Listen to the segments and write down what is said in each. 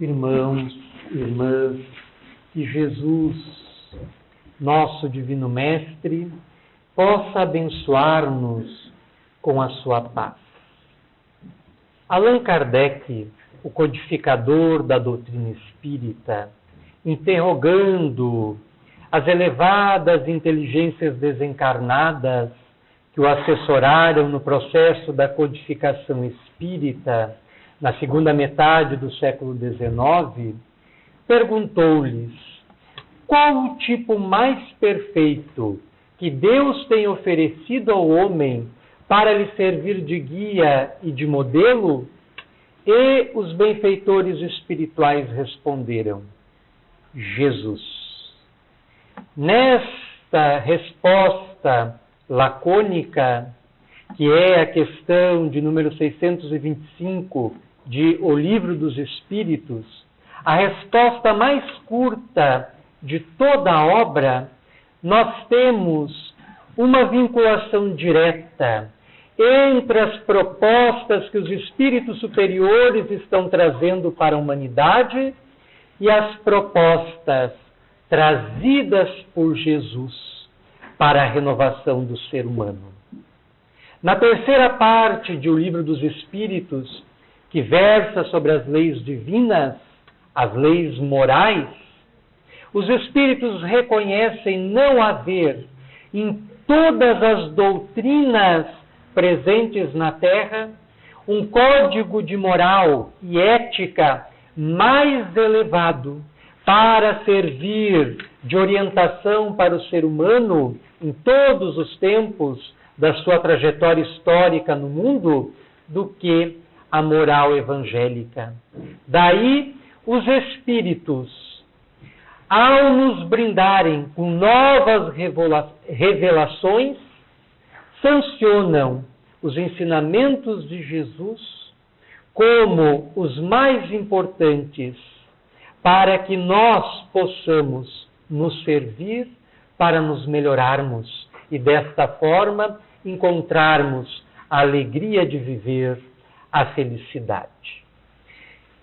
Irmãos, irmãs, que Jesus, nosso Divino Mestre, possa abençoar-nos com a sua paz. Allan Kardec, o codificador da doutrina espírita, interrogando as elevadas inteligências desencarnadas que o assessoraram no processo da codificação espírita na segunda metade do século XIX, perguntou-lhes qual o tipo mais perfeito que Deus tem oferecido ao homem para lhe servir de guia e de modelo? E os benfeitores espirituais responderam: Jesus. Nesta resposta lacônica, que é a questão de número 625 de O Livro dos Espíritos, a resposta mais curta de toda a obra, nós temos uma vinculação direta entre as propostas que os espíritos superiores estão trazendo para a humanidade e as propostas trazidas por Jesus para a renovação do ser humano. Na terceira parte de O Livro dos Espíritos, que versa sobre as leis divinas, as leis morais, os espíritos reconhecem não haver em todas as doutrinas presentes na Terra um código de moral e ética mais elevado para servir de orientação para o ser humano em todos os tempos da sua trajetória histórica no mundo do que a moral evangélica. Daí, os espíritos, ao nos brindarem com novas revelações, sancionam os ensinamentos de Jesus como os mais importantes para que nós possamos nos servir para nos melhorarmos e desta forma encontrarmos a alegria de viver, a felicidade.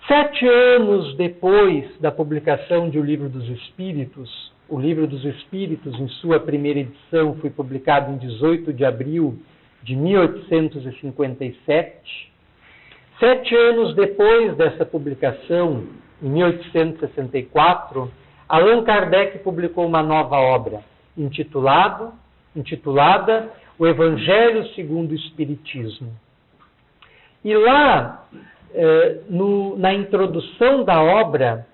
7 anos depois da publicação de O Livro dos Espíritos, O Livro dos Espíritos, em sua primeira edição, foi publicado em 18 de abril de 1857. 7 anos depois dessa publicação, em 1864, Allan Kardec publicou uma nova obra, intitulada O Evangelho segundo o Espiritismo. E lá, na introdução da obra,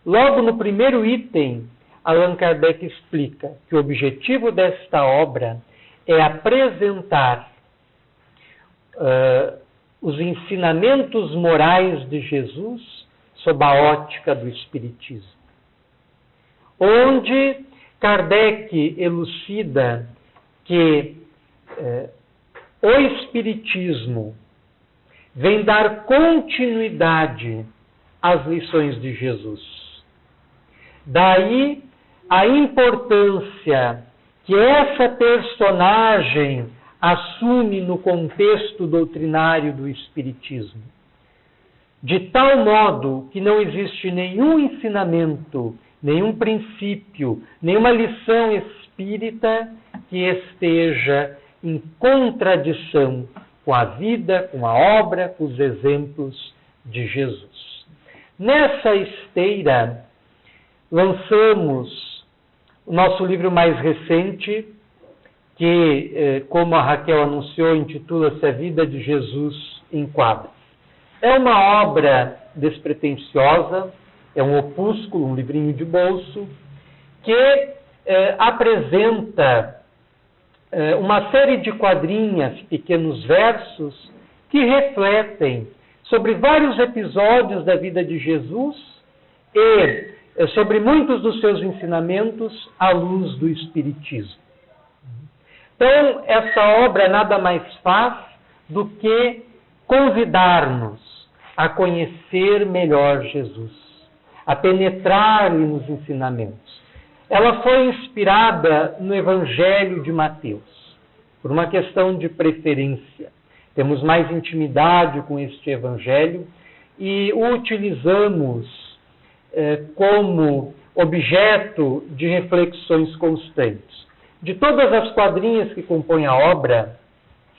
logo no primeiro item, Allan Kardec explica que o objetivo desta obra é apresentar os ensinamentos morais de Jesus sob a ótica do Espiritismo, onde Kardec elucida que o Espiritismo vem dar continuidade às lições de Jesus. Daí a importância que essa personagem assume no contexto doutrinário do Espiritismo, de tal modo que não existe nenhum ensinamento, nenhum princípio, nenhuma lição espírita que esteja em contradição com a vida, com a obra, com os exemplos de Jesus. Nessa esteira, lançamos o nosso livro mais recente, que, como a Raquel anunciou, intitula-se A Vida de Jesus em Quadros. É uma obra despretensiosa, é um opúsculo, um livrinho de bolso, que apresenta uma série de quadrinhas, pequenos versos, que refletem sobre vários episódios da vida de Jesus e sobre muitos dos seus ensinamentos à luz do Espiritismo. Então, essa obra nada mais faz do que convidar-nos a conhecer melhor Jesus, a penetrar-lhe nos ensinamentos. Ela foi inspirada no Evangelho de Mateus, por uma questão de preferência. Temos mais intimidade com este Evangelho e o utilizamos como objeto de reflexões constantes. De todas as quadrinhas que compõem a obra,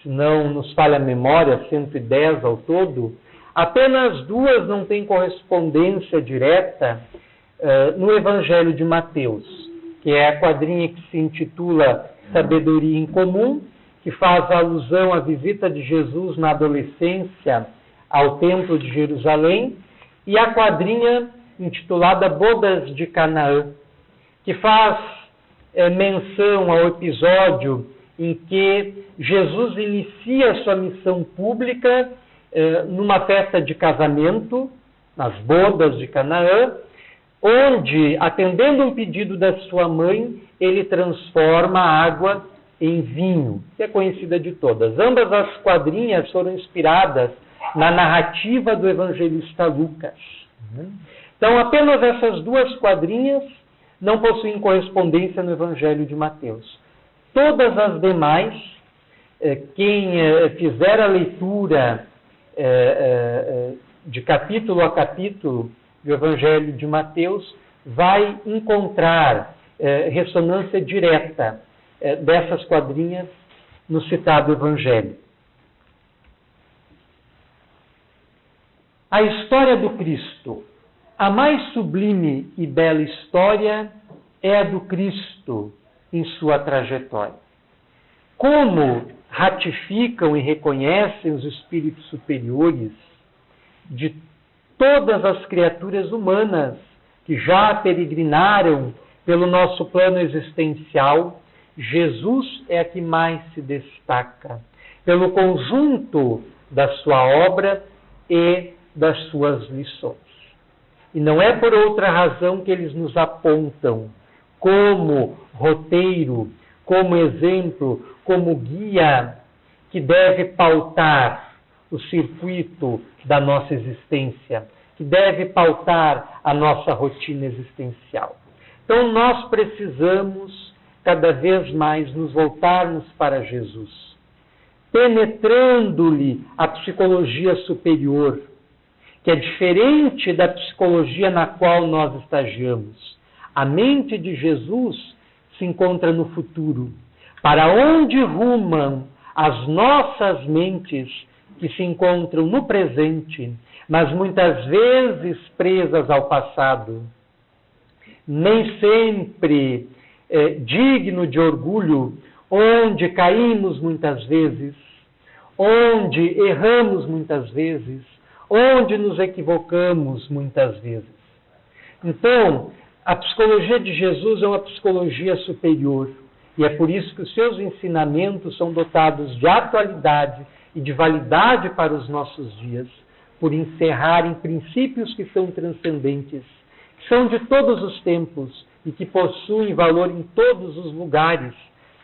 se não nos falha a memória, 110 ao todo, apenas 2 não têm correspondência direta no Evangelho de Mateus, que é a quadrinha que se intitula Sabedoria em Comum, que faz alusão à visita de Jesus na adolescência ao Templo de Jerusalém, e a quadrinha intitulada Bodas de Canaã, que faz menção ao episódio em que Jesus inicia a sua missão pública numa festa de casamento, nas bodas de Canaã, onde, atendendo um pedido da sua mãe, ele transforma a água em vinho, que é conhecida de todas. Ambas as quadrinhas foram inspiradas na narrativa do evangelista Lucas. Então, apenas essas 2 quadrinhas não possuem correspondência no Evangelho de Mateus. Todas as demais, quem fizer a leitura de capítulo a capítulo do Evangelho de Mateus, vai encontrar ressonância direta dessas quadrinhas no citado Evangelho. A história do Cristo. A mais sublime e bela história é a do Cristo em sua trajetória. Como ratificam e reconhecem os espíritos superiores de todas as criaturas humanas que já peregrinaram pelo nosso plano existencial, Jesus é a que mais se destaca pelo conjunto da sua obra e das suas lições. E não é por outra razão que eles nos apontam como roteiro, como exemplo, como guia que deve pautar o circuito da nossa existência, que deve pautar a nossa rotina existencial. Então nós precisamos cada vez mais nos voltarmos para Jesus, penetrando-lhe a psicologia superior, que é diferente da psicologia na qual nós estagiamos. A mente de Jesus se encontra no futuro. Para onde rumam as nossas mentes que se encontram no presente, mas muitas vezes presas ao passado? Nem sempre digno de orgulho, onde caímos muitas vezes, onde erramos muitas vezes, onde nos equivocamos muitas vezes. Então, a psicologia de Jesus é uma psicologia superior, e é por isso que os seus ensinamentos são dotados de atualidade e de validade para os nossos dias, por encerrarem princípios que são transcendentes, que são de todos os tempos e que possuem valor em todos os lugares,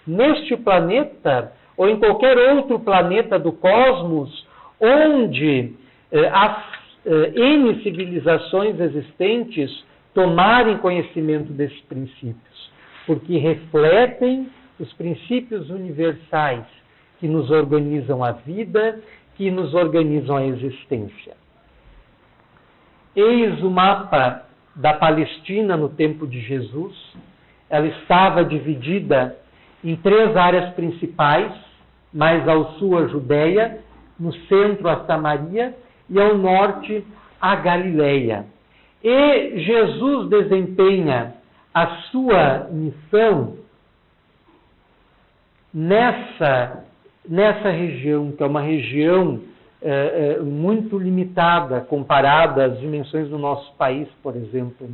neste planeta ou em qualquer outro planeta do cosmos, onde as N civilizações existentes tomarem conhecimento desses princípios, porque refletem os princípios universais que nos organizam a vida, que nos organizam a existência. Eis o mapa da Palestina no tempo de Jesus. Ela estava dividida em 3 áreas principais, mais ao sul a Judéia, no centro a Samaria e ao norte a Galileia. E Jesus desempenha a sua missão nessa região, que é uma região muito limitada comparada às dimensões do nosso país, por exemplo.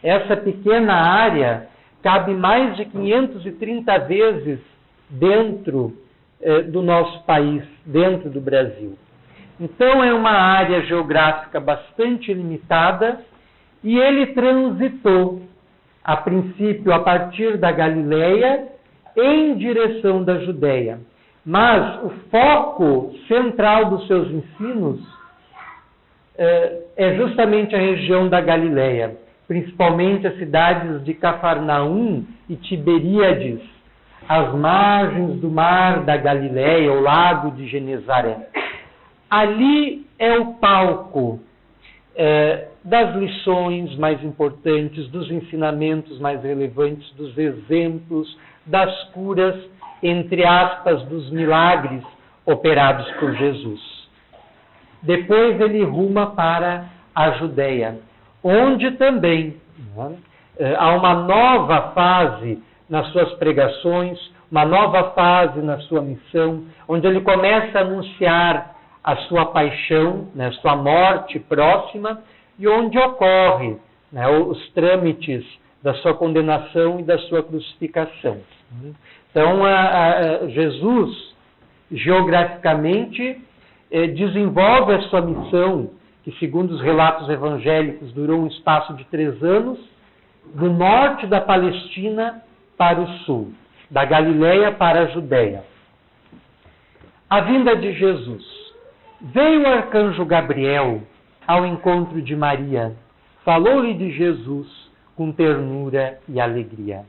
Essa pequena área cabe mais de 530 vezes dentro do nosso país, dentro do Brasil. Então é uma área geográfica bastante limitada e ele transitou, a princípio, a partir da Galileia, em direção da Judéia. Mas o foco central dos seus ensinos é justamente a região da Galileia, principalmente as cidades de Cafarnaum e Tiberíades, às margens do mar da Galileia, o lago de Genezaré. Ali é o palco das lições mais importantes, dos ensinamentos mais relevantes, dos exemplos, das curas, entre aspas, dos milagres operados por Jesus. Depois ele ruma para a Judéia, onde também há uma nova fase nas suas pregações, uma nova fase na sua missão, onde ele começa a anunciar a sua paixão, a sua morte próxima, e onde ocorre os trâmites da sua condenação e da sua crucificação. Então, Jesus, geograficamente, desenvolve a sua missão, que segundo os relatos evangélicos durou um espaço de 3 anos, do norte da Palestina para o sul, da Galileia para a Judéia. A vinda de Jesus. Veio o arcanjo Gabriel ao encontro de Maria, falou-lhe de Jesus com ternura e alegria.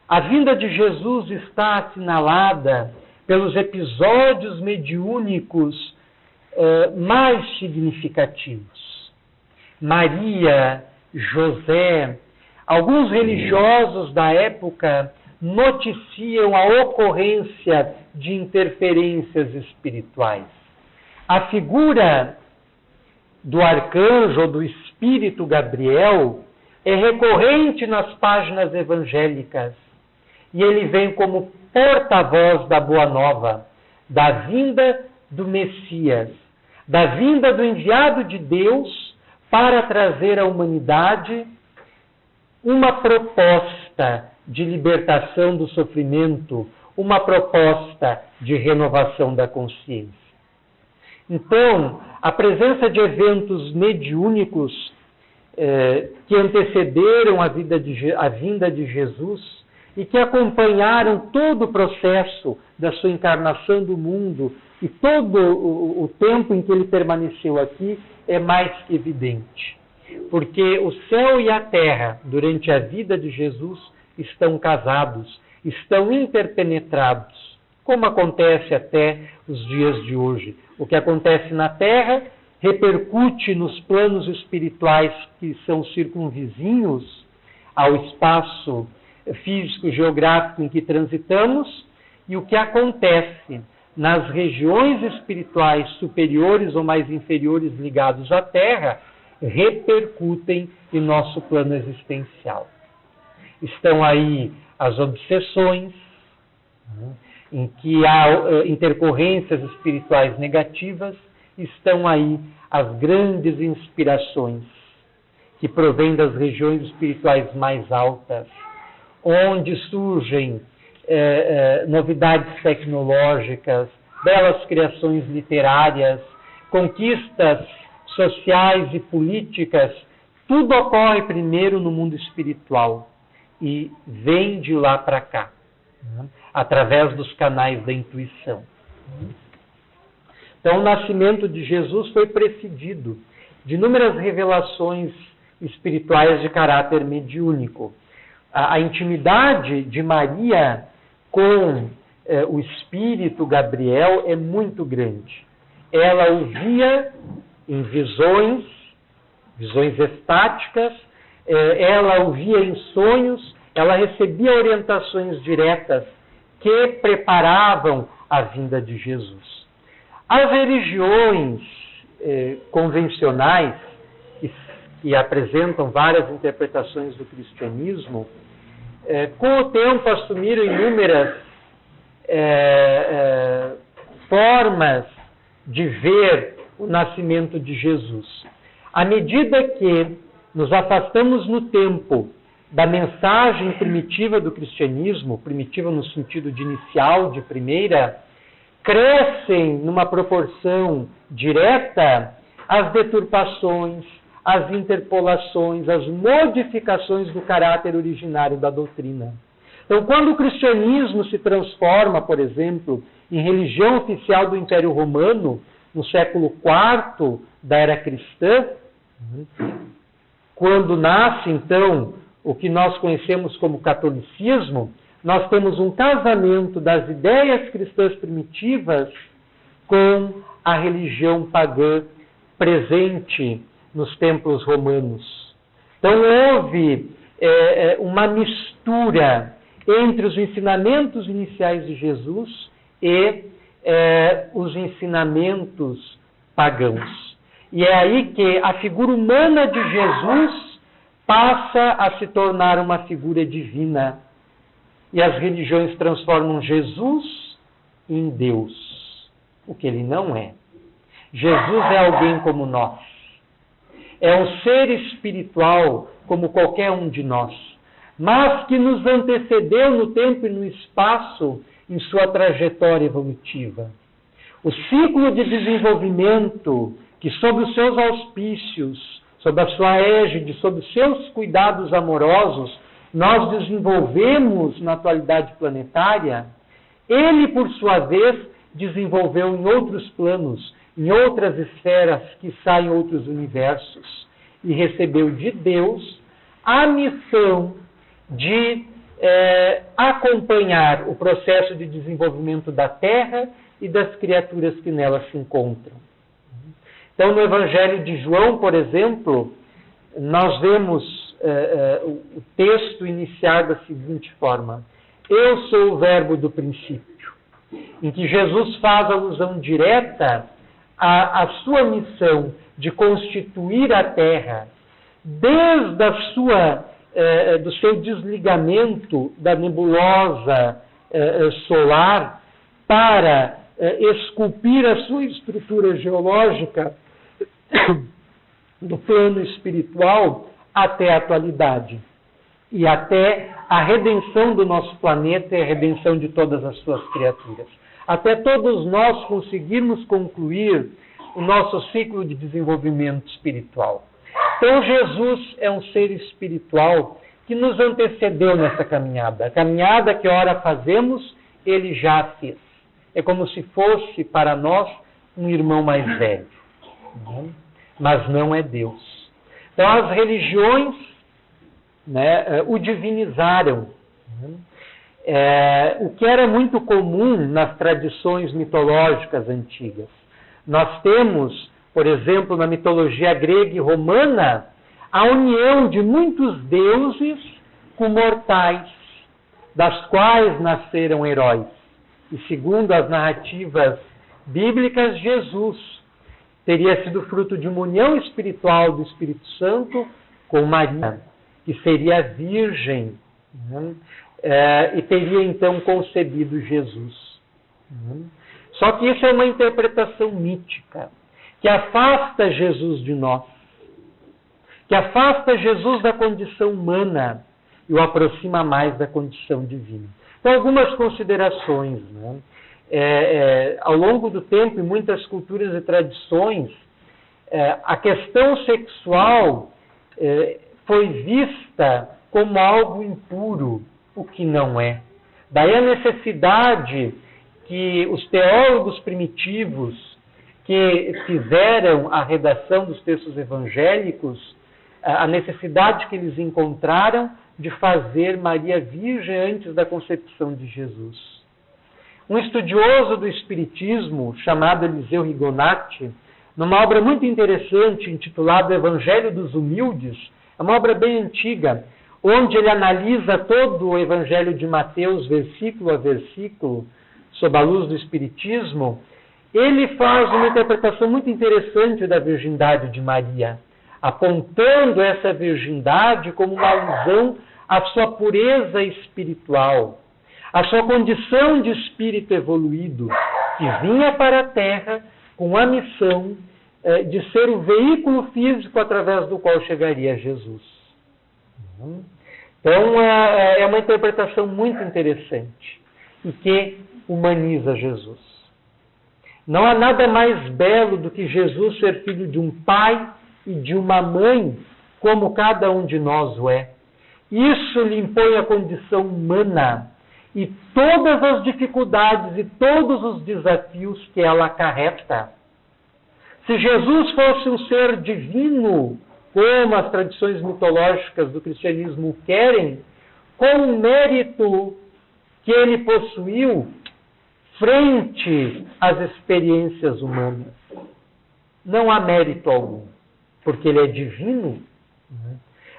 A vinda de Jesus está assinalada pelos episódios mediúnicos mais significativos. Maria, José, alguns religiosos da época noticiam a ocorrência de interferências espirituais. A figura do arcanjo ou do espírito Gabriel é recorrente nas páginas evangélicas e ele vem como porta-voz da Boa Nova, da vinda do Messias, da vinda do enviado de Deus para trazer à humanidade uma proposta de libertação do sofrimento, uma proposta de renovação da consciência. Então, a presença de eventos mediúnicos que antecederam a vinda de Jesus e que acompanharam todo o processo da sua encarnação do mundo e todo o tempo em que ele permaneceu aqui é mais que evidente. Porque o céu e a terra, durante a vida de Jesus, estão casados, estão interpenetrados, como acontece até os dias de hoje. O que acontece na terra repercute nos planos espirituais que são circunvizinhos ao espaço físico geográfico em que transitamos, e o que acontece nas regiões espirituais superiores ou mais inferiores ligados à Terra repercutem em nosso plano existencial. Estão aí as obsessões, em que há intercorrências espirituais negativas, estão aí as grandes inspirações que provêm das regiões espirituais mais altas, onde surgem novidades tecnológicas, belas criações literárias, conquistas sociais e políticas. Tudo ocorre primeiro no mundo espiritual e vem de lá para cá, através dos canais da intuição. Então, o nascimento de Jesus foi precedido de inúmeras revelações espirituais de caráter mediúnico. A intimidade de Maria com o espírito Gabriel é muito grande. Ela o via em visões estáticas, ela o via em sonhos, ela recebia orientações diretas que preparavam a vinda de Jesus. As religiões convencionais, que apresentam várias interpretações do cristianismo, com o tempo assumiram inúmeras formas de ver o nascimento de Jesus. À medida que nos afastamos no tempo da mensagem primitiva do cristianismo, primitiva no sentido de inicial, de primeira, crescem numa proporção direta as deturpações, as interpolações, as modificações do caráter originário da doutrina. Então, quando o cristianismo se transforma, por exemplo, em religião oficial do Império Romano, no século IV da era cristã, quando nasce, então, o que nós conhecemos como catolicismo, nós temos um casamento das ideias cristãs primitivas com a religião pagã presente nos templos romanos. Então houve uma mistura entre os ensinamentos iniciais de Jesus e os ensinamentos pagãos. E é aí que a figura humana de Jesus passa a se tornar uma figura divina. E as religiões transformam Jesus em Deus, o que ele não é. Jesus é alguém como nós. É um ser espiritual como qualquer um de nós, mas que nos antecedeu no tempo e no espaço em sua trajetória evolutiva. O ciclo de desenvolvimento que, sob os seus auspícios, sob a sua égide, sob os seus cuidados amorosos, nós desenvolvemos na atualidade planetária, ele, por sua vez, desenvolveu em outros planos, em outras esferas que saem em outros universos, e recebeu de Deus a missão de acompanhar o processo de desenvolvimento da Terra e das criaturas que nela se encontram. Então, no Evangelho de João, por exemplo, nós vemos o texto iniciar da seguinte forma: eu sou o verbo do princípio, em que Jesus faz alusão direta à sua missão de constituir a Terra, desde do seu desligamento da nebulosa solar para esculpir a sua estrutura geológica do plano espiritual até a atualidade e até a redenção do nosso planeta e a redenção de todas as suas criaturas. Até todos nós conseguirmos concluir o nosso ciclo de desenvolvimento espiritual. Então, Jesus é um ser espiritual que nos antecedeu nessa caminhada. A caminhada que ora fazemos, ele já fez. É como se fosse para nós um irmão mais velho. Mas não é Deus. Então, as religiões o divinizaram. O que era muito comum nas tradições mitológicas antigas. Nós temos, por exemplo, na mitologia grega e romana, a união de muitos deuses com mortais, das quais nasceram heróis. E segundo as narrativas bíblicas, Jesus teria sido fruto de uma união espiritual do Espírito Santo com Maria, que seria virgem, e teria então concebido Jesus. Só que isso é uma interpretação mítica, que afasta Jesus de nós, que afasta Jesus da condição humana e o aproxima mais da condição divina. Então, algumas considerações. Ao longo do tempo, em muitas culturas e tradições, a questão sexual foi vista como algo impuro, o que não é. Daí a necessidade que os teólogos primitivos que fizeram a redação dos textos evangélicos, a necessidade que eles encontraram de fazer Maria virgem antes da concepção de Jesus. Um estudioso do Espiritismo, chamado Eliseu Rigonati, numa obra muito interessante, intitulada Evangelho dos Humildes, é uma obra bem antiga, onde ele analisa todo o Evangelho de Mateus, versículo a versículo, sob a luz do Espiritismo. Ele faz uma interpretação muito interessante da virgindade de Maria, apontando essa virgindade como uma alusão à sua pureza espiritual, à sua condição de espírito evoluído, que vinha para a Terra com a missão de ser o veículo físico através do qual chegaria a Jesus. Então, é uma interpretação muito interessante e que humaniza Jesus. Não há nada mais belo do que Jesus ser filho de um pai e de uma mãe, como cada um de nós o é. Isso lhe impõe a condição humana e todas as dificuldades e todos os desafios que ela acarreta. Se Jesus fosse um ser divino, como as tradições mitológicas do cristianismo querem, com o mérito que ele possuiu frente às experiências humanas, não há mérito algum. porque ele é divino,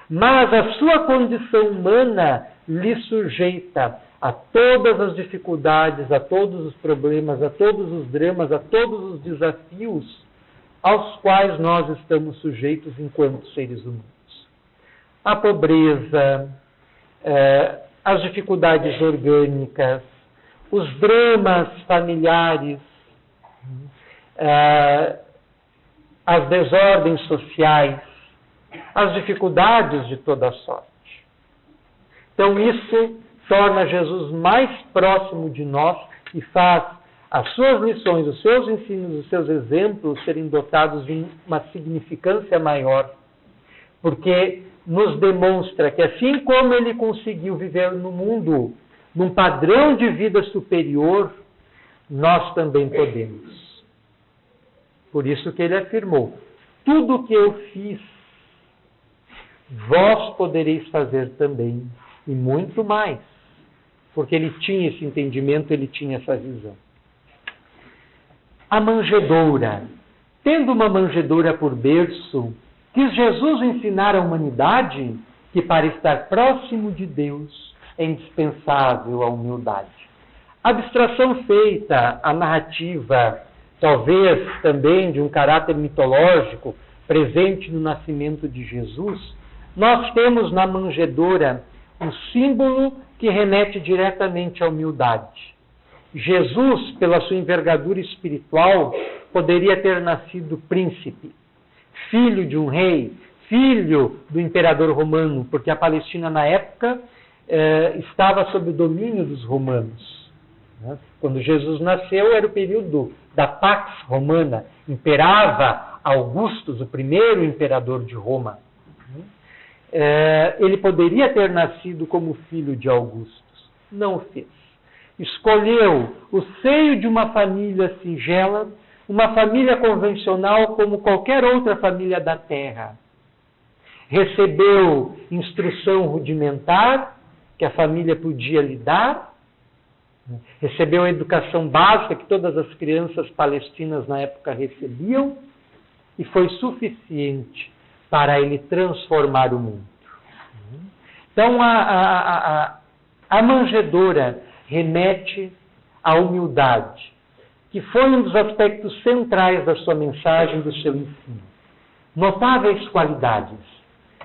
mas a sua condição humana lhe sujeita a todas as dificuldades, a todos os problemas, a todos os dramas, a todos os desafios aos quais nós estamos sujeitos enquanto seres humanos. A pobreza, as dificuldades orgânicas, os dramas familiares, as desordens sociais, as dificuldades de toda sorte. Então isso torna Jesus mais próximo de nós e faz as suas lições, os seus ensinos, os seus exemplos serem dotados de uma significância maior, porque nos demonstra que assim como ele conseguiu viver no mundo num padrão de vida superior, nós também podemos. Por isso que ele afirmou: tudo o que eu fiz, vós podereis fazer também, e muito mais. Porque ele tinha esse entendimento, ele tinha essa visão. A manjedoura. Tendo uma manjedoura por berço, quis Jesus ensinar à humanidade que para estar próximo de Deus é indispensável a humildade. A abstração feita, a narrativa, talvez também de um caráter mitológico, presente no nascimento de Jesus, nós temos na manjedoura um símbolo que remete diretamente à humildade. Jesus, pela sua envergadura espiritual, poderia ter nascido príncipe, filho de um rei, filho do imperador romano, porque a Palestina na época estava sob o domínio dos romanos. Quando Jesus nasceu era o período da Pax Romana, imperava Augustus, o primeiro imperador de Roma. Ele poderia ter nascido como filho de Augustus, não o fez. Escolheu o seio de uma família singela, uma família convencional como qualquer outra família da terra. Recebeu instrução rudimentar, que a família podia lhe dar, recebeu a educação básica que todas as crianças palestinas na época recebiam, e foi suficiente para ele transformar o mundo. Então, a manjedoura remete à humildade, que foi um dos aspectos centrais da sua mensagem, do seu ensino. Notáveis qualidades.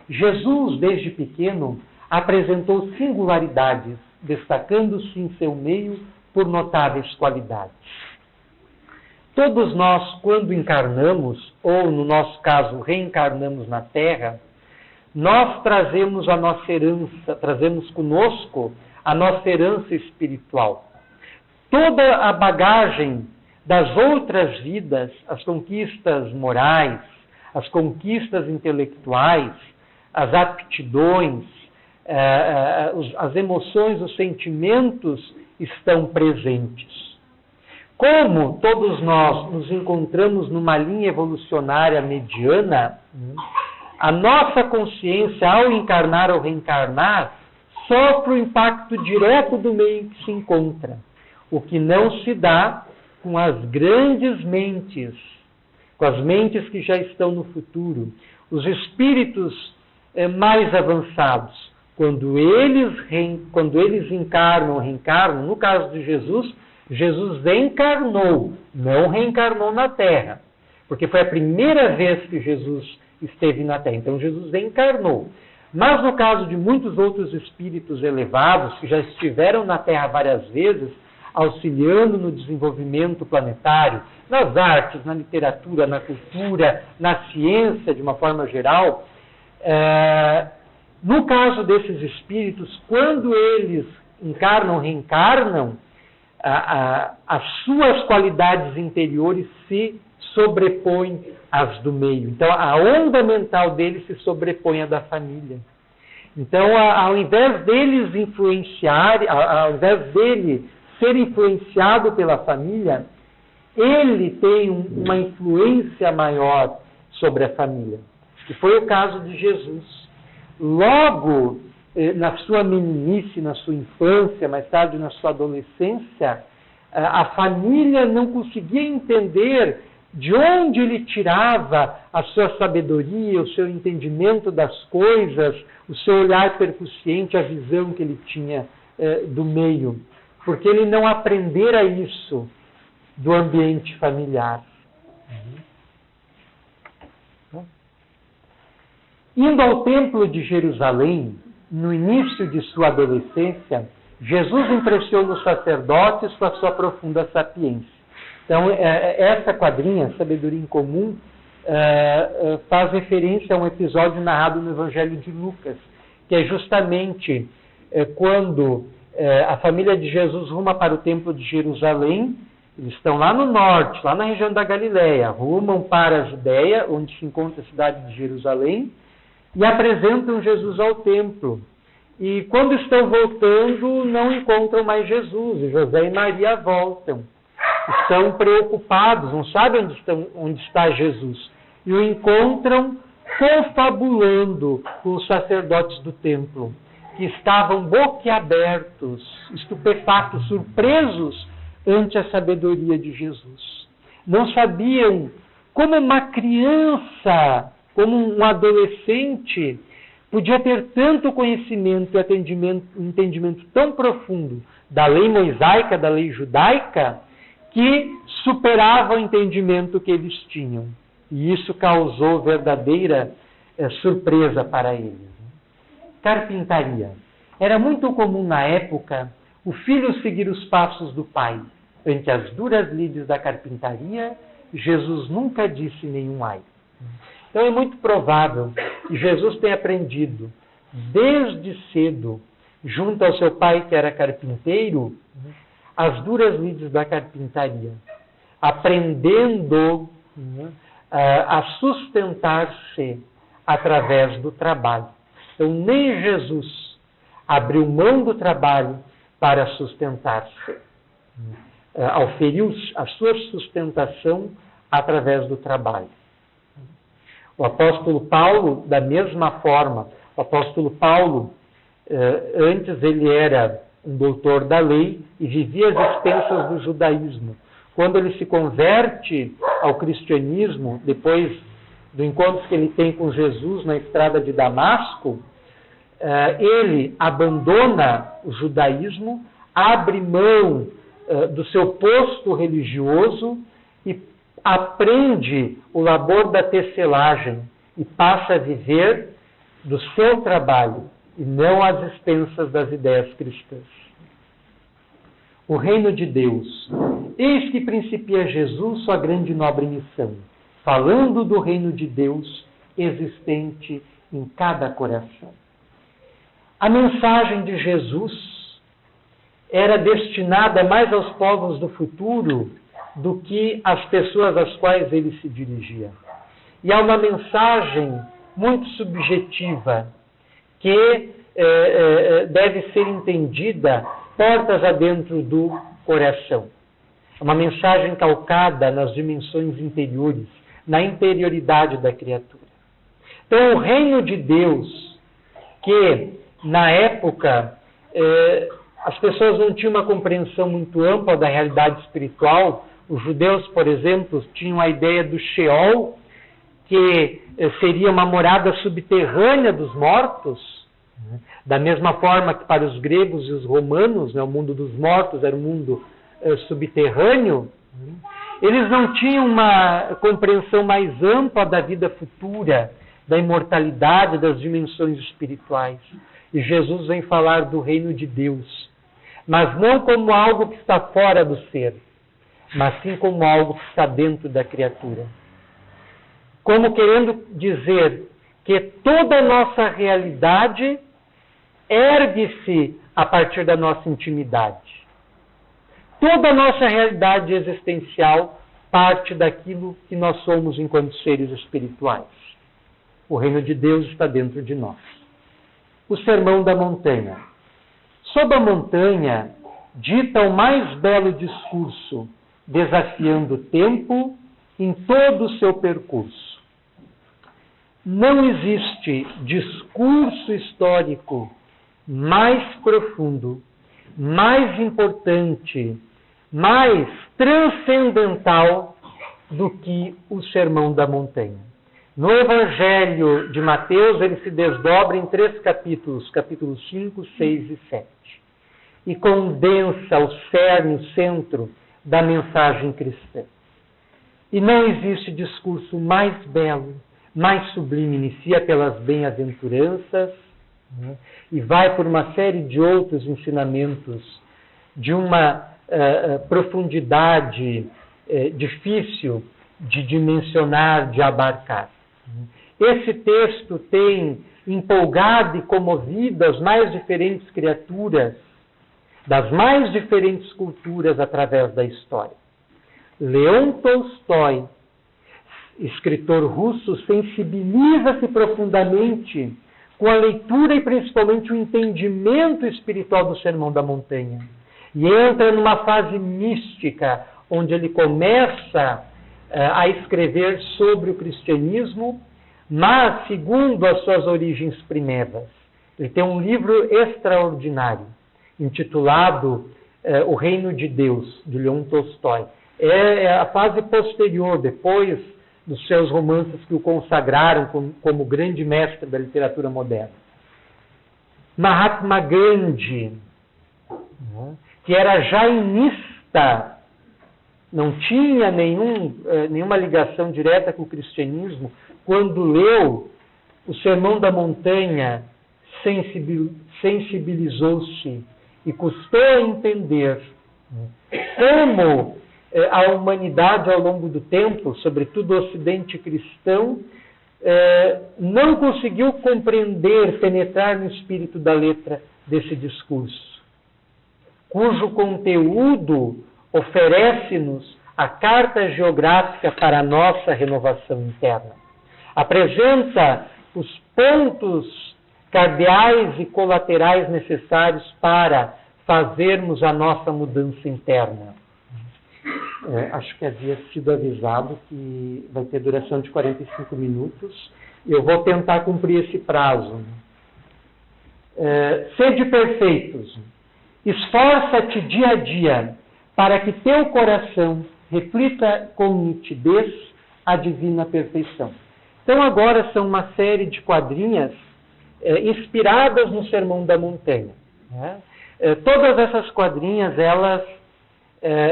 Jesus, desde pequeno, apresentou singularidades, destacando-se em seu meio por notáveis qualidades. Todos nós, quando encarnamos, ou no nosso caso, reencarnamos na Terra, nós trazemos a nossa herança, trazemos conosco a nossa herança espiritual. Toda a bagagem das outras vidas, as conquistas morais, as conquistas intelectuais, as aptidões, as emoções, os sentimentos estão presentes. Como todos nós nos encontramos numa linha evolucionária mediana, a nossa consciência, ao encarnar ou reencarnar, sofre o impacto direto do meio em que se encontra, o que não se dá com as grandes mentes, com as mentes que já estão no futuro. Os espíritos mais avançados, quando eles encarnam ou reencarnam, no caso de Jesus, Jesus encarnou, não reencarnou na Terra, porque foi a primeira vez que Jesus esteve na Terra. Então Jesus encarnou. Mas no caso de muitos outros espíritos elevados, que já estiveram na Terra várias vezes, auxiliando no desenvolvimento planetário, nas artes, na literatura, na cultura, na ciência de uma forma geral, no caso desses espíritos, quando eles encarnam, reencarnam, as suas qualidades interiores se sobrepõem às do meio. Então, a onda mental deles se sobrepõe à da família. Então, ao invés deles influenciarem, ao invés dele ser influenciado pela família, ele tem uma influência maior sobre a família. E foi o caso de Jesus. Logo, na sua meninice, na sua infância, mais tarde na sua adolescência, a família não conseguia entender de onde ele tirava a sua sabedoria, o seu entendimento das coisas, o seu olhar percussiente, a visão que ele tinha do meio. Porque ele não aprendera isso do ambiente familiar. Indo ao Templo de Jerusalém, no início de sua adolescência, Jesus impressiona os sacerdotes com a sua profunda sapiência. Então, essa quadrinha, Sabedoria em Comum, faz referência a um episódio narrado no Evangelho de Lucas, que é justamente quando a família de Jesus ruma para o Templo de Jerusalém. Eles estão lá no norte, lá na região da Galileia, rumam para a Judéia, onde se encontra a cidade de Jerusalém, e apresentam Jesus ao templo. E quando estão voltando, não encontram mais Jesus, e José e Maria voltam. Estão preocupados, não sabem onde está Jesus. E o encontram confabulando com os sacerdotes do templo, que estavam boquiabertos, estupefatos, surpresos ante a sabedoria de Jesus. Não sabiam como uma criança, como um adolescente, podia ter tanto conhecimento e entendimento tão profundo da lei mosaica, da lei judaica, que superava o entendimento que eles tinham. E isso causou verdadeira surpresa para eles. Carpintaria. Era muito comum na época o filho seguir os passos do pai. Ante as duras lides da carpintaria, Jesus nunca disse nenhum ai. Então é muito provável que Jesus tenha aprendido desde cedo, junto ao seu pai que era carpinteiro, as duras lides da carpintaria, aprendendo a sustentar-se através do trabalho. Então nem Jesus abriu mão do trabalho para sustentar-se. Auferiu a sua sustentação através do trabalho. O apóstolo Paulo, da mesma forma, o apóstolo Paulo, antes ele era um doutor da lei e vivia às expensas do judaísmo. Quando ele se converte ao cristianismo, depois do encontro que ele tem com Jesus na estrada de Damasco, ele abandona o judaísmo, abre mão do seu posto religioso e aprende o labor da tecelagem e passa a viver do seu trabalho e não às expensas das ideias cristãs. O reino de Deus. Eis que principia Jesus sua grande e nobre missão, falando do reino de Deus existente em cada coração. A mensagem de Jesus era destinada mais aos povos do futuro do que às pessoas às quais ele se dirigia. E é uma mensagem muito subjetiva, que deve ser entendida portas adentro do coração. É uma mensagem calcada nas dimensões interiores, na interioridade da criatura. Então, o reino de Deus, que na época as pessoas não tinham uma compreensão muito ampla da realidade espiritual. Os judeus, por exemplo, tinham a ideia do Sheol, que seria uma morada subterrânea dos mortos. Da mesma forma que para os gregos e os romanos, o mundo dos mortos era um mundo subterrâneo, eles não tinham uma compreensão mais ampla da vida futura, da imortalidade, das dimensões espirituais. E Jesus vem falar do reino de Deus, mas não como algo que está fora do ser, mas sim como algo que está dentro da criatura. Como querendo dizer que toda a nossa realidade ergue-se a partir da nossa intimidade. Toda a nossa realidade existencial parte daquilo que nós somos enquanto seres espirituais. O reino de Deus está dentro de nós. O Sermão da Montanha. Sob a montanha, dita o mais belo discurso, desafiando o tempo em todo o seu percurso. Não existe discurso histórico mais profundo, mais importante, mais transcendental do que o Sermão da Montanha. No Evangelho de Mateus, ele se desdobra em 3 capítulos, capítulos 5, 6 e 7, e condensa o cerne, o centro da mensagem cristã. E não existe discurso mais belo, mais sublime, inicia pelas bem-aventuranças, né, e vai por uma série de outros ensinamentos de uma profundidade difícil de dimensionar, de abarcar. Esse texto tem empolgado e comovido as mais diferentes criaturas das mais diferentes culturas através da história. Leon Tolstói, escritor russo, sensibiliza-se profundamente com a leitura e principalmente o entendimento espiritual do Sermão da Montanha. E entra numa fase mística, onde ele começa a escrever sobre o cristianismo, mas segundo as suas origens primeiras. Ele tem um livro extraordinário, intitulado O Reino de Deus, de Leon Tolstói. É a fase posterior, depois dos seus romances que o consagraram como grande mestre da literatura moderna. Mahatma Gandhi, que era jainista, não tinha nenhuma ligação direta com o cristianismo, quando leu o Sermão da Montanha, sensibilizou-se e custou a entender como a humanidade ao longo do tempo, sobretudo o Ocidente cristão, não conseguiu compreender, penetrar no espírito da letra desse discurso, cujo conteúdo oferece-nos a carta geográfica para a nossa renovação interna. Apresenta os pontos cardeais e colaterais necessários para fazermos a nossa mudança interna. Acho que havia sido avisado que vai ter duração de 45 minutos. Eu vou tentar cumprir esse prazo. Sede perfeitos. Esforça-te dia a dia para que teu coração reflita com nitidez a divina perfeição. Então agora são uma série de quadrinhas inspiradas no Sermão da Montanha. Todas essas quadrinhas, elas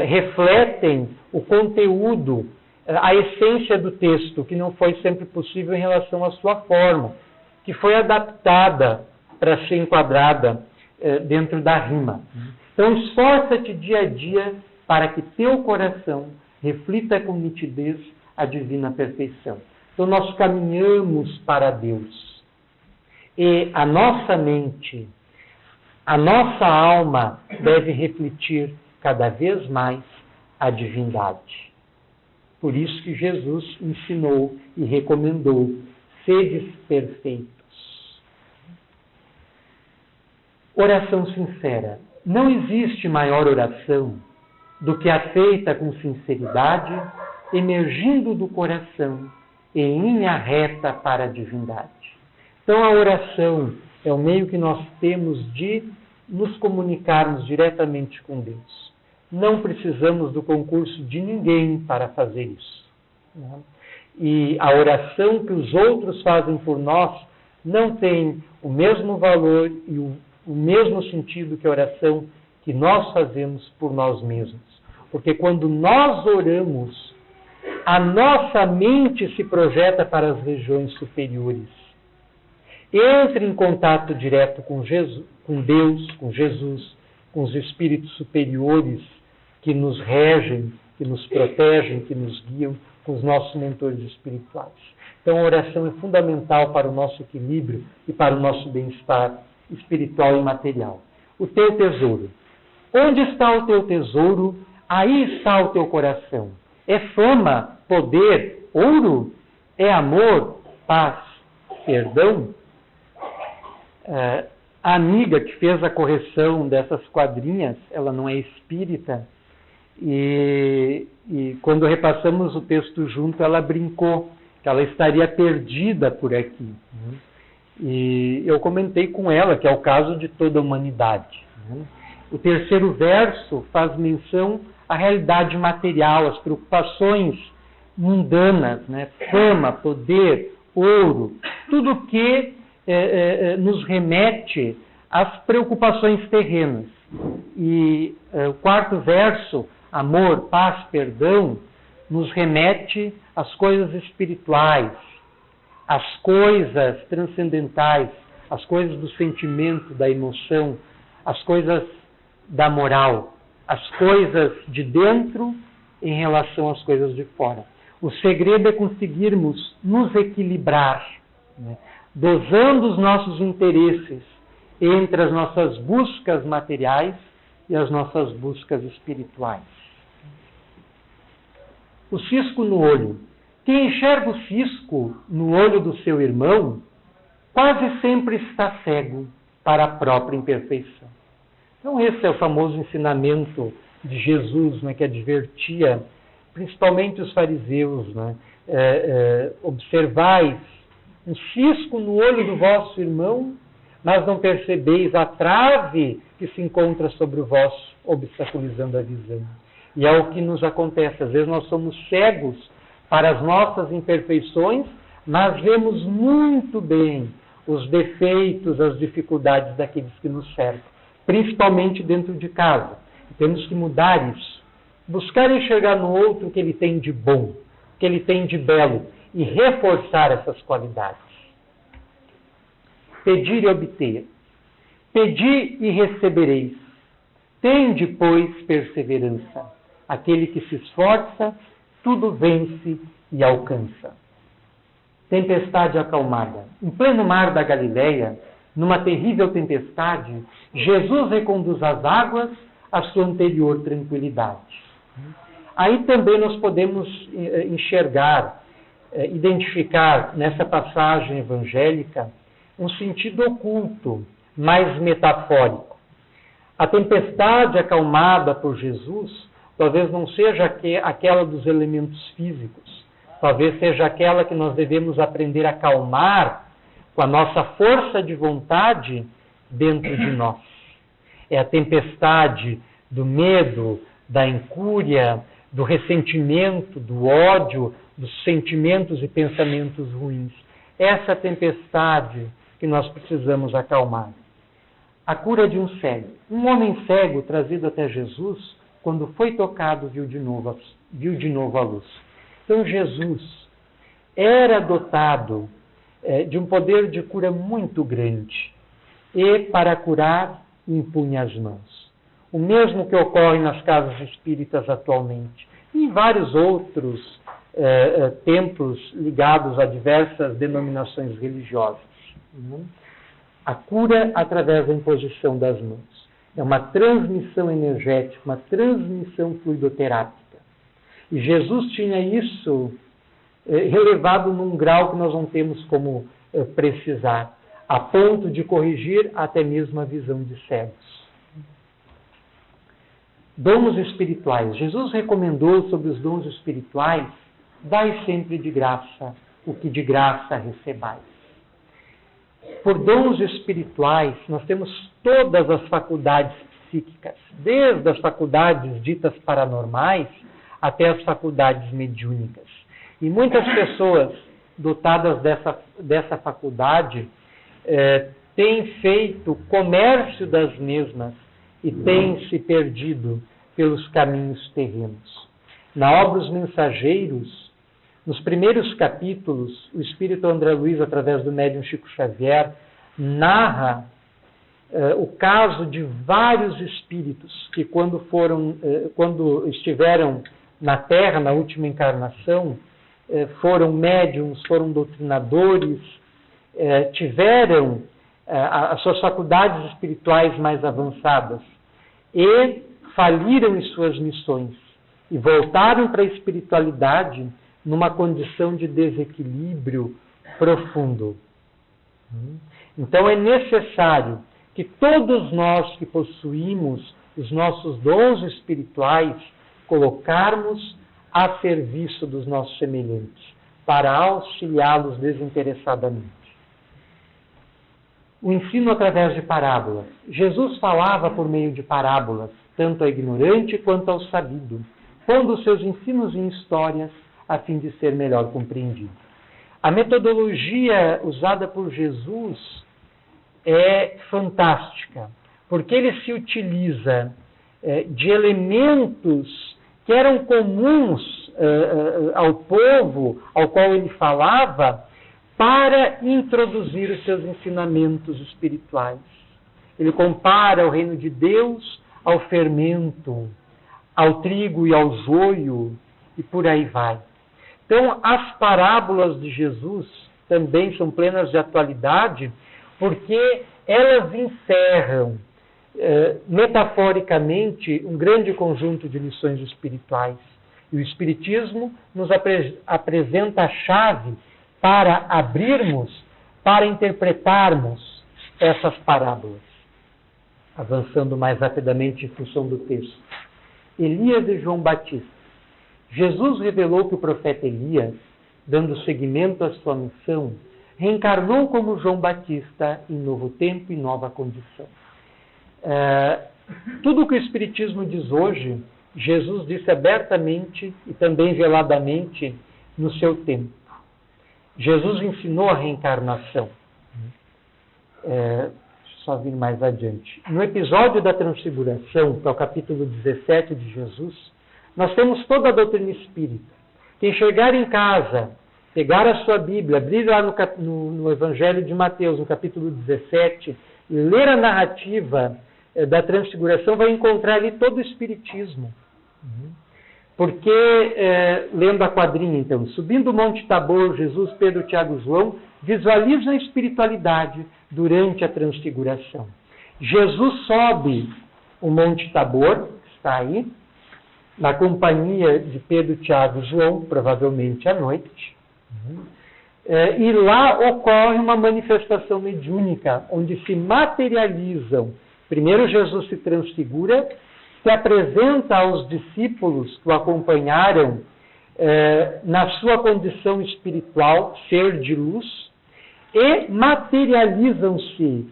refletem o conteúdo, a essência do texto, que não foi sempre possível em relação à sua forma, que foi adaptada para ser enquadrada dentro da rima. Então, esforça-te dia a dia para que teu coração reflita com nitidez a divina perfeição. Então, nós caminhamos para Deus. E a nossa mente, a nossa alma deve refletir cada vez mais a divindade. Por isso que Jesus ensinou e recomendou: sedes perfeitos. Oração sincera. Não existe maior oração do que a feita com sinceridade, emergindo do coração em linha reta para a divindade. Então a oração é o meio que nós temos de nos comunicarmos diretamente com Deus. Não precisamos do concurso de ninguém para fazer isso. E a oração que os outros fazem por nós não tem o mesmo valor e o mesmo sentido que a oração que nós fazemos por nós mesmos. Porque quando nós oramos, a nossa mente se projeta para as regiões superiores. Entra em contato direto com Deus, com Jesus, com os espíritos superiores que nos regem, que nos protegem, que nos guiam, com os nossos mentores espirituais. Então a oração é fundamental para o nosso equilíbrio e para o nosso bem-estar espiritual e material. O teu tesouro. Onde está o teu tesouro? Aí está o teu coração. É fama, poder, ouro? É amor, paz, perdão? A amiga que fez a correção dessas quadrinhas, ela não é espírita, e quando repassamos o texto junto, ela brincou que ela estaria perdida por aqui. E eu comentei com ela que é o caso de toda a humanidade. O terceiro verso faz menção à realidade material, às preocupações mundanas, né? Fama, poder, ouro, tudo que nos remete às preocupações terrenas. E o quarto verso, amor, paz, perdão, nos remete às coisas espirituais, às coisas transcendentais, às coisas do sentimento, da emoção, às coisas da moral, às coisas de dentro em relação às coisas de fora. O segredo é conseguirmos nos equilibrar, né? Dosando os nossos interesses entre as nossas buscas materiais e as nossas buscas espirituais. O cisco no olho. Quem enxerga o cisco no olho do seu irmão, quase sempre está cego para a própria imperfeição. Então esse é o famoso ensinamento de Jesus, né, que advertia principalmente os fariseus, né? Observais um cisco no olho do vosso irmão, mas não percebeis a trave que se encontra sobre o vosso, obstaculizando a visão. E é o que nos acontece. Às vezes nós somos cegos para as nossas imperfeições, mas vemos muito bem os defeitos, as dificuldades daqueles que nos cercam, principalmente dentro de casa. Temos que mudar isso. Buscar enxergar no outro o que ele tem de bom, o que ele tem de belo, e reforçar essas qualidades. Pedir e obter. Pedi e recebereis. Tende, pois, perseverança. Aquele que se esforça, tudo vence e alcança. Tempestade acalmada. Em pleno mar da Galileia, numa terrível tempestade, Jesus reconduz as águas à sua anterior tranquilidade. Aí também nós podemos enxergar, identificar nessa passagem evangélica um sentido oculto, mais metafórico. A tempestade acalmada por Jesus talvez não seja aquela dos elementos físicos, talvez seja aquela que nós devemos aprender a acalmar com a nossa força de vontade dentro de nós. É a tempestade do medo, da incúria, do ressentimento, do ódio, dos sentimentos e pensamentos ruins. Essa tempestade que nós precisamos acalmar. A cura de um cego. Um homem cego trazido até Jesus, quando foi tocado, viu de novo a luz. Então Jesus era dotado de um poder de cura muito grande. E para curar, impunha as mãos. O mesmo que ocorre nas casas espíritas atualmente. E em vários outros templos ligados a diversas denominações religiosas. A cura através da imposição das mãos. É uma transmissão energética, uma transmissão fluidoterápica. E Jesus tinha isso relevado num grau que nós não temos como precisar, a ponto de corrigir até mesmo a visão de cegos. Dons espirituais. Jesus recomendou sobre os dons espirituais: dai sempre de graça o que de graça recebais. Por dons espirituais, nós temos todas as faculdades psíquicas, desde as faculdades ditas paranormais até as faculdades mediúnicas. E muitas pessoas dotadas dessa faculdade têm feito comércio das mesmas e têm se perdido pelos caminhos terrenos. Na obra Os Mensageiros, nos primeiros capítulos, o espírito André Luiz, através do médium Chico Xavier, narra o caso de vários espíritos que quando estiveram na Terra, na última encarnação, foram médiums, foram doutrinadores, tiveram as suas faculdades espirituais mais avançadas e faliram em suas missões e voltaram para a espiritualidade numa condição de desequilíbrio profundo. Então é necessário que todos nós que possuímos os nossos dons espirituais colocarmos a serviço dos nossos semelhantes, para auxiliá-los desinteressadamente. O ensino através de parábolas. Jesus falava por meio de parábolas, tanto ao ignorante quanto ao sabido, pondo seus ensinos em histórias, a fim de ser melhor compreendido. A metodologia usada por Jesus é fantástica, porque ele se utiliza de elementos que eram comuns ao povo ao qual ele falava, para introduzir os seus ensinamentos espirituais. Ele compara o reino de Deus ao fermento, ao trigo e ao joio, e por aí vai. Então, as parábolas de Jesus também são plenas de atualidade, porque elas encerram, metaforicamente, um grande conjunto de lições espirituais. E o Espiritismo nos apresenta a chave para abrirmos, para interpretarmos essas parábolas. Avançando mais rapidamente em função do texto. Elias e João Batista. Jesus revelou que o profeta Elias, dando seguimento à sua missão, reencarnou como João Batista em novo tempo e nova condição. Tudo o que o Espiritismo diz hoje, Jesus disse abertamente e também veladamente no seu tempo. Jesus ensinou a reencarnação. Só vir mais adiante. No episódio da Transfiguração, que é o capítulo 17 de Jesus, nós temos toda a doutrina espírita. Quem chegar em casa, pegar a sua Bíblia, abrir lá no Evangelho de Mateus, no capítulo 17, e ler a narrativa da Transfiguração, vai encontrar ali todo o Espiritismo. Porque, lendo a quadrinha, então, subindo o Monte Tabor, Jesus, Pedro, Tiago e João visualizam a espiritualidade durante a Transfiguração. Jesus sobe o Monte Tabor, que está aí, na companhia de Pedro, Tiago e João, provavelmente à noite. E lá ocorre uma manifestação mediúnica, onde se materializam. Primeiro Jesus se transfigura, se apresenta aos discípulos que o acompanharam na sua condição espiritual, ser de luz, e materializam-se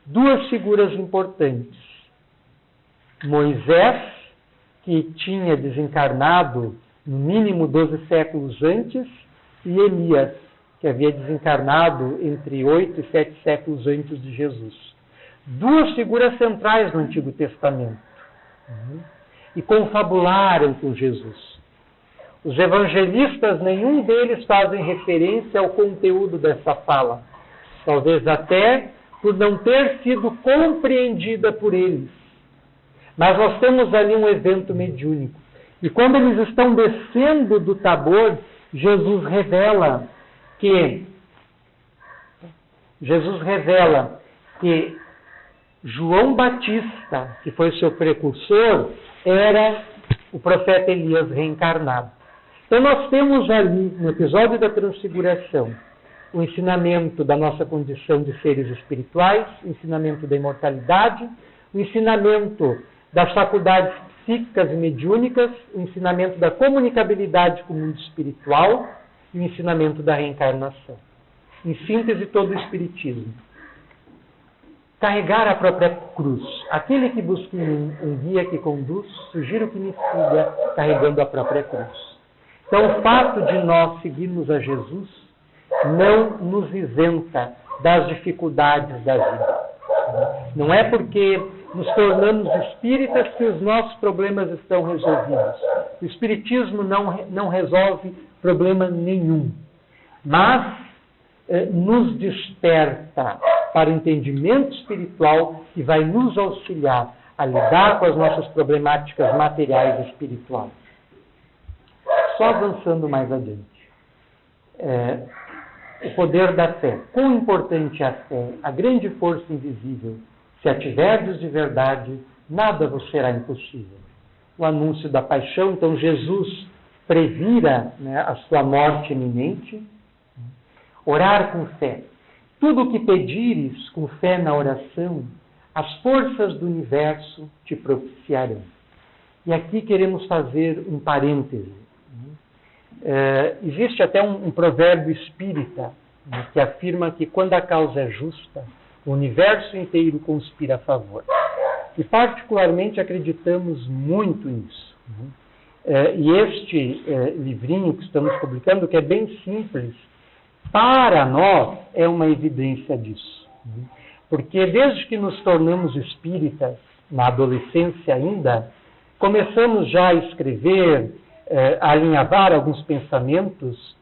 duas figuras importantes. Moisés, que tinha desencarnado no mínimo 12 séculos antes, e Elias, que havia desencarnado entre 8 e 7 séculos antes de Jesus. Duas figuras centrais no Antigo Testamento. E confabularam com Jesus. Os evangelistas, nenhum deles fazem referência ao conteúdo dessa fala. Talvez até por não ter sido compreendida por eles. Mas nós temos ali um evento mediúnico. E quando eles estão descendo do Tabor, Jesus revela que João Batista, que foi seu precursor, era o profeta Elias reencarnado. Então nós temos ali, no episódio da Transfiguração, o ensinamento da nossa condição de seres espirituais, o ensinamento da imortalidade, o ensinamento das faculdades psíquicas e mediúnicas, o ensinamento da comunicabilidade com o mundo espiritual e o ensinamento da reencarnação. Em síntese, todo o Espiritismo. Carregar a própria cruz. Aquele que busca um guia que conduz, sugiro que me siga carregando a própria cruz. Então, o fato de nós seguirmos a Jesus não nos isenta das dificuldades da vida. Não é porque nos tornamos espíritas que os nossos problemas estão resolvidos. O Espiritismo não resolve problema nenhum, mas nos desperta para o entendimento espiritual que vai nos auxiliar a lidar com as nossas problemáticas materiais e espirituais. Só avançando mais adiante. O poder da fé. Quão importante é a fé, a grande força invisível. Se a tiverdes de verdade, nada vos será impossível. O anúncio da paixão, então Jesus previra, a sua morte iminente. Orar com fé. Tudo o que pedires com fé na oração, as forças do universo te propiciarão. E aqui queremos fazer um parêntese. Existe até um provérbio espírita, que afirma que quando a causa é justa, o universo inteiro conspira a favor. E particularmente acreditamos muito nisso. E este livrinho que estamos publicando, que é bem simples, para nós é uma evidência disso. Porque desde que nos tornamos espíritas, na adolescência ainda, começamos já a escrever, a alinhavar alguns pensamentos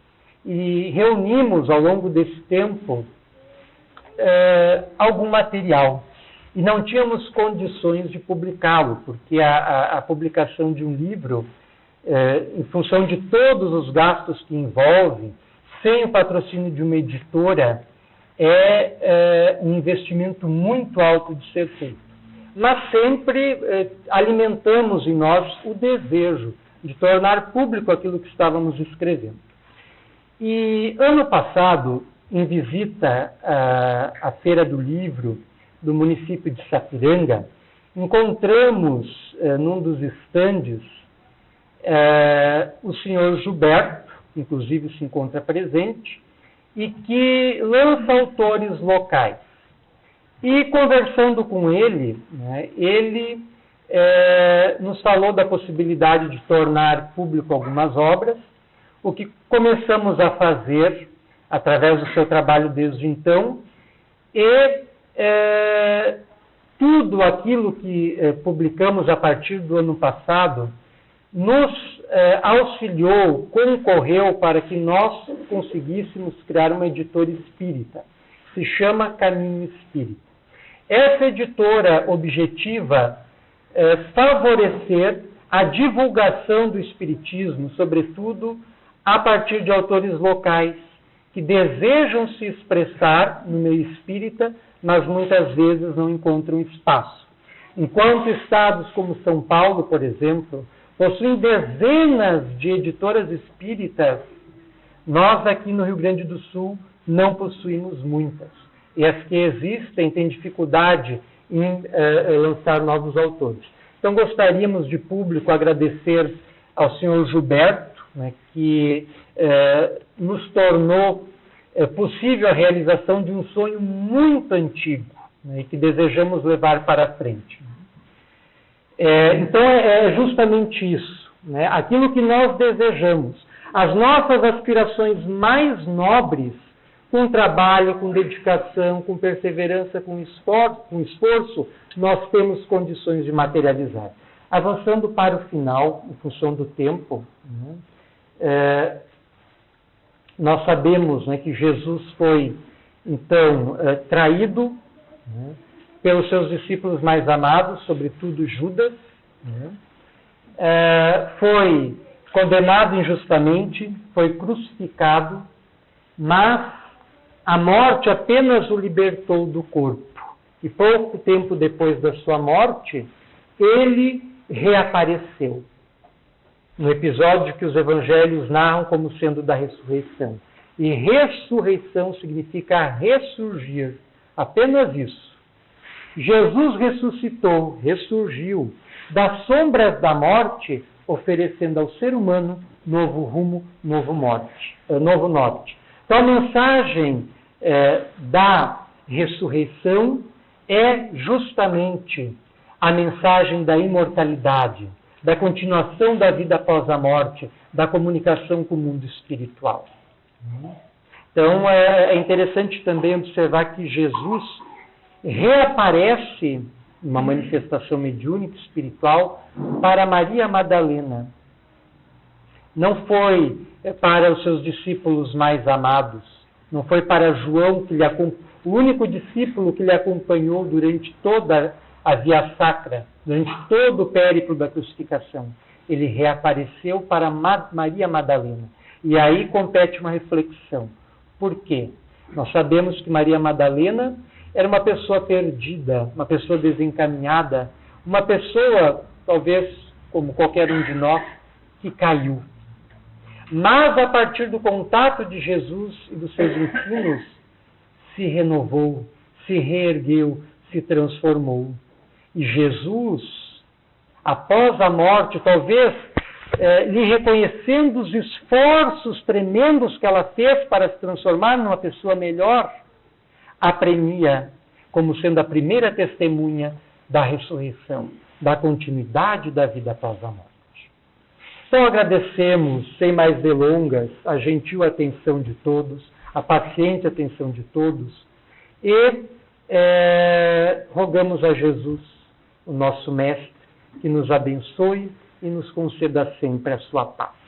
e reunimos ao longo desse tempo algum material. E não tínhamos condições de publicá-lo, porque a publicação de um livro, em função de todos os gastos que envolve, sem o patrocínio de uma editora, é um investimento muito alto de ser feito. Mas sempre alimentamos em nós o desejo de tornar público aquilo que estávamos escrevendo. E ano passado, em visita à Feira do Livro do município de Sapiranga, encontramos num dos estandes o senhor Gilberto, que inclusive se encontra presente, e que lança autores locais. E conversando com ele, né, ele nos falou da possibilidade de tornar público algumas obras, o que começamos a fazer através do seu trabalho desde então, e tudo aquilo que publicamos a partir do ano passado nos auxiliou, concorreu para que nós conseguíssemos criar uma editora espírita. Se chama Caminho Espírita. Essa editora objetiva favorecer a divulgação do espiritismo, sobretudo a partir de autores locais que desejam se expressar no meio espírita, mas muitas vezes não encontram espaço. Enquanto estados como São Paulo, por exemplo, possuem dezenas de editoras espíritas, nós aqui no Rio Grande do Sul não possuímos muitas. E as que existem têm dificuldade em lançar novos autores. Então gostaríamos de público agradecer ao senhor Gilberto, né, que nos tornou possível a realização de um sonho muito antigo, né, e que desejamos levar para frente. Então é justamente isso, né, aquilo que nós desejamos, as nossas aspirações mais nobres, com trabalho, com dedicação, com perseverança, com esforço, nós temos condições de materializar. Avançando para o final, em função do tempo, né, nós sabemos, né, que Jesus foi, então, traído, né, pelos seus discípulos mais amados, sobretudo Judas, né, foi condenado injustamente, foi crucificado, mas a morte apenas o libertou do corpo. E pouco tempo depois da sua morte, ele reapareceu. No episódio que os evangelhos narram como sendo da ressurreição. E ressurreição significa ressurgir. Apenas isso. Jesus ressuscitou, ressurgiu das sombras da morte, oferecendo ao ser humano novo rumo, novo norte. Então a mensagem da ressurreição é justamente a mensagem da imortalidade, da continuação da vida após a morte, da comunicação com o mundo espiritual. Então é interessante também observar que Jesus reaparece, uma manifestação mediúnica espiritual, para Maria Madalena. Não foi para os seus discípulos mais amados, não foi para João, o único discípulo que lhe acompanhou durante toda a via sacra, durante todo o périplo da crucificação. Ele reapareceu para Maria Madalena. E aí compete uma reflexão. Por quê? Nós sabemos que Maria Madalena era uma pessoa perdida, uma pessoa desencaminhada, uma pessoa, talvez, como qualquer um de nós, que caiu. Mas, a partir do contato de Jesus e dos seus ensinos, se renovou, se reergueu, se transformou. E Jesus, após a morte, talvez lhe reconhecendo os esforços tremendos que ela fez para se transformar numa pessoa melhor, a premia como sendo a primeira testemunha da ressurreição, da continuidade da vida após a morte. Então agradecemos, sem mais delongas, a gentil atenção de todos, a paciente atenção de todos, e rogamos a Jesus, o nosso Mestre, que nos abençoe e nos conceda sempre a sua paz.